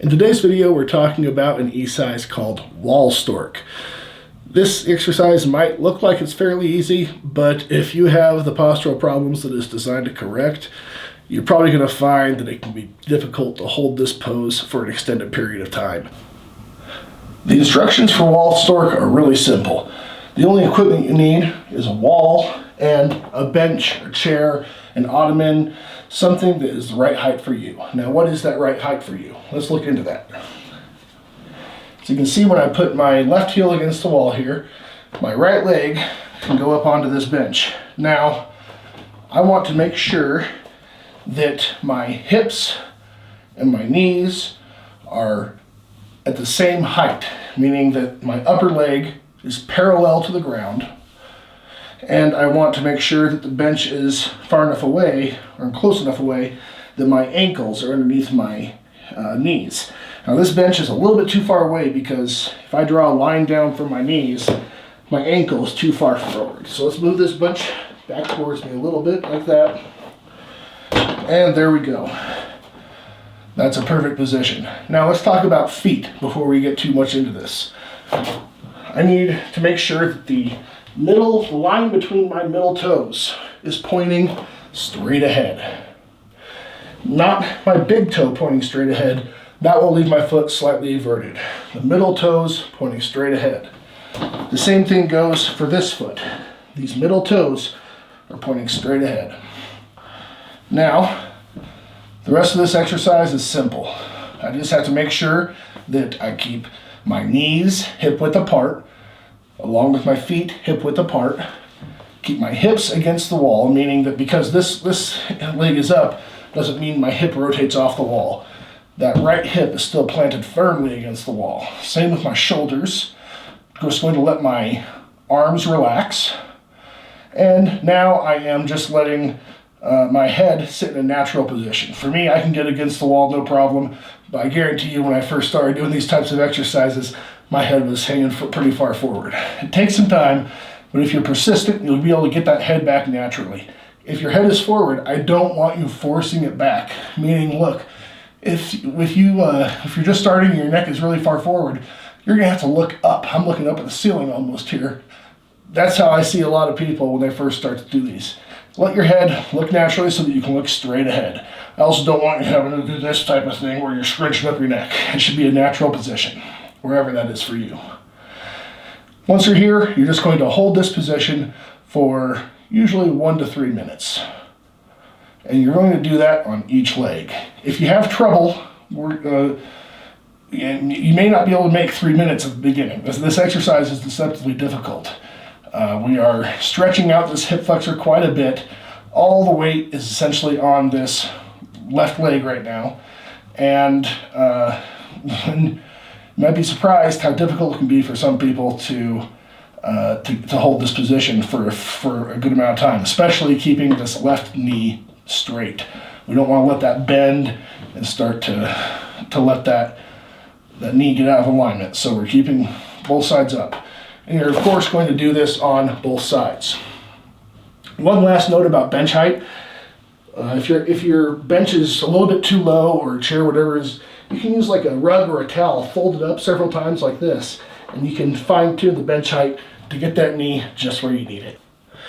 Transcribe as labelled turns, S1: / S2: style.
S1: In today's video, we're talking about an exercise called wall stork. This exercise might look like it's fairly easy, but if you have the postural problems that it's designed to correct, you're probably going to find that it can be difficult to hold this pose for an extended period of time. The instructions for wall stork are really simple. The only equipment you need is a wall and a bench, a chair, an ottoman, something that is the right height for you. Now, what is that right height for you? Let's look into that. So you can see when I put my left heel against the wall here, my right leg can go up onto this bench. Now, I want to make sure that my hips and my knees are at the same height, meaning that my upper leg is parallel to the ground, and I want to make sure that the bench is far enough away, or close enough away, that my ankles are underneath my knees. Now this bench is a little bit too far away because if I draw a line down from my knees, my ankle is too far forward. So let's move this bench back towards me a little bit, like that. And there we go. That's a perfect position. Now let's talk about feet before we get too much into this. I need to make sure that the line between my middle toes is pointing straight ahead. Not my big toe pointing straight ahead. That will leave my foot slightly everted. The middle toes pointing straight ahead. The same thing goes for this foot. These middle toes are pointing straight ahead. Now, the rest of this exercise is simple. I just have to make sure that I keep my knees hip width apart, along with my feet hip width apart. Keep my hips against the wall, meaning that because this leg is up, doesn't mean my hip rotates off the wall. That right hip is still planted firmly against the wall. Same with my shoulders. I'm just going to let my arms relax. And now I am just letting my head sit in a natural position. For me, I can get against the wall, no problem. But I guarantee you when I first started doing these types of exercises, my head was hanging pretty far forward. It takes some time, but if you're persistent, you'll be able to get that head back naturally. If your head is forward, I don't want you forcing it back. Meaning, look, if you're just starting and your neck is really far forward, you're gonna have to look up. I'm looking up at the ceiling almost here. That's how I see a lot of people when they first start to do these. Let your head look naturally so that you can look straight ahead. I also don't want you having to do this type of thing where you're scrunching up your neck. It should be a natural position, wherever that is for you. Once you're here, you're just going to hold this position for usually 1 to 3 minutes. And you're going to do that on each leg. If you have trouble, you may not be able to make 3 minutes at the beginning. This exercise is deceptively difficult. We are stretching out this hip flexor quite a bit. All the weight is essentially on this left leg right now. And you might be surprised how difficult it can be for some people to hold this position for a good amount of time, especially keeping this left knee straight. We don't want to let that bend and start to let that knee get out of alignment. So we're keeping both sides up. And you're of course going to do this on both sides. One last note about bench height. If your bench is a little bit too low, or a chair, whatever it is, you can use like a rug or a towel, fold it up several times like this, and you can fine tune the bench height to get that knee just where you need it.